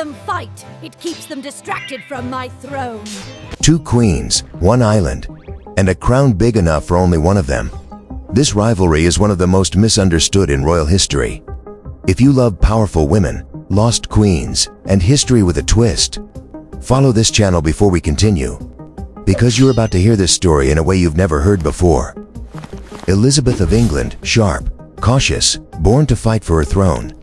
them fight. It keeps them distracted from my throne. 2 queens, 1 island, and a crown big enough for only one of them. This rivalry is one of the most misunderstood in royal history. If you love powerful women, lost queens, and history with a twist, follow this channel before we continue, because you're about to hear this story in a way you've never heard before. Elizabeth of England, sharp, cautious, born to fight for her throne.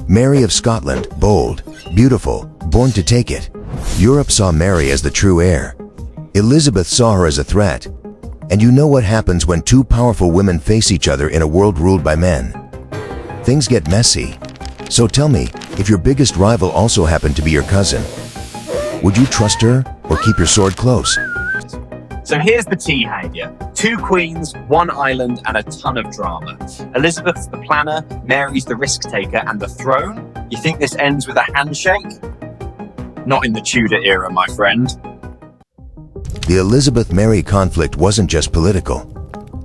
Mary of Scotland, bold, beautiful, born to take it. Europe saw Mary as the true heir. Elizabeth saw her as a threat. And you know what happens when 2 powerful women face each other in a world ruled by men. Things get messy. So tell me, if your biggest rival also happened to be your cousin, would you trust her or keep your sword close? So here's the tea, Havia. 2 queens, 1 island, and a ton of drama. Elizabeth's the planner, Mary's the risk-taker, and the throne? You think this ends with a handshake? Not in the Tudor era, my friend. The Elizabeth-Mary conflict wasn't just political.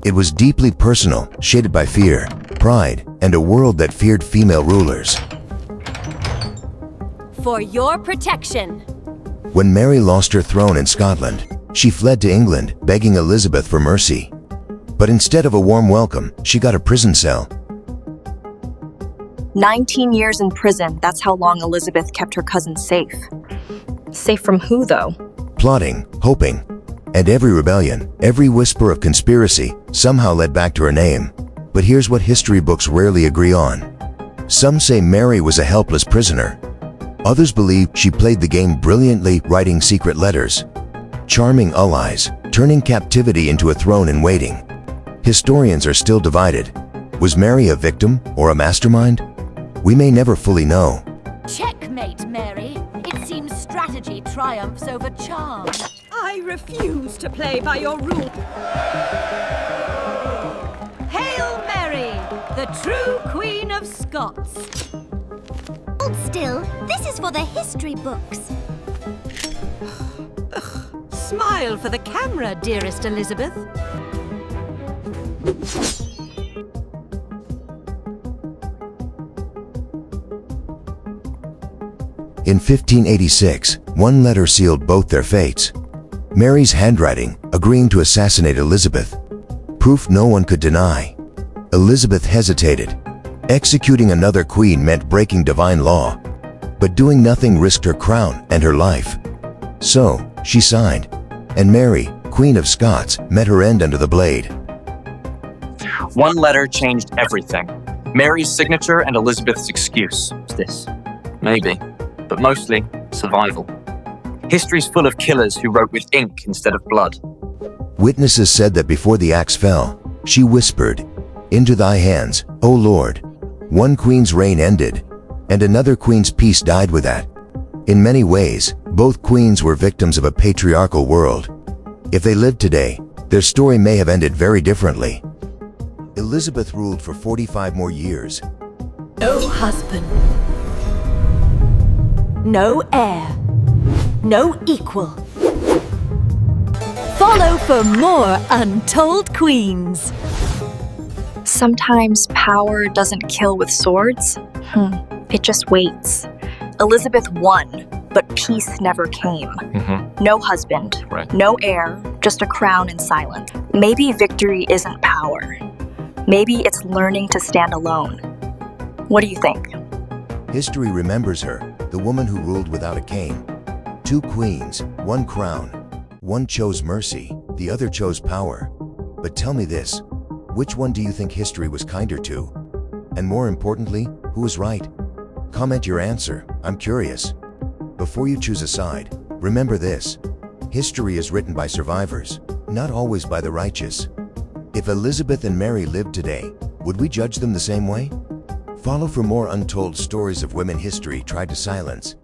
It was deeply personal, shaded by fear, pride, and a world that feared female rulers. For your protection. When Mary lost her throne in Scotland, she fled to England, begging Elizabeth for mercy. But instead of a warm welcome, she got a prison cell. 19 years in prison, that's how long Elizabeth kept her cousin safe. Safe from who, though? Plotting, hoping, and every rebellion, every whisper of conspiracy somehow led back to her name. But here's what history books rarely agree on. Some say Mary was a helpless prisoner. Others believe she played the game brilliantly, writing secret letters, charming allies, turning captivity into a throne in waiting. Historians are still divided. Was Mary a victim or a mastermind? We may never fully know. Checkmate, Mary. It seems strategy triumphs over charm. I refuse to play by your rule. Hail Mary, the true Queen of Scots. Hold still. This is for the history books. Smile for the camera, dearest Elizabeth. In 1586, one letter sealed both their fates. Mary's handwriting, agreeing to assassinate Elizabeth. Proof no one could deny. Elizabeth hesitated. Executing another queen meant breaking divine law. But doing nothing risked her crown and her life. So, she signed. And Mary, Queen of Scots, met her end under the blade. One letter changed everything. Mary's signature and Elizabeth's excuse. What's this? Maybe. But mostly, survival. History's full of killers who wrote with ink instead of blood. Witnesses said that before the axe fell, she whispered, "Into thy hands, O Lord." One queen's reign ended, and another queen's peace died with that. In many ways, both queens were victims of a patriarchal world. If they lived today, their story may have ended very differently. Elizabeth ruled for 45 more years. No husband. No heir. No equal. Follow for more Untold Queens. Sometimes power doesn't kill with swords. It just waits. Elizabeth won, but peace never came. No husband, no heir, just a crown and silence. Maybe victory isn't power. Maybe it's learning to stand alone. What do you think? History remembers her, the woman who ruled without a king. 2 queens, 1 crown. One chose mercy, the other chose power. But tell me this, which one do you think history was kinder to? And more importantly, who was right? Comment your answer, I'm curious. Before you choose a side, remember this. History is written by survivors, not always by the righteous. If Elizabeth and Mary lived today, would we judge them the same way? Follow for more untold stories of women history tried to silence.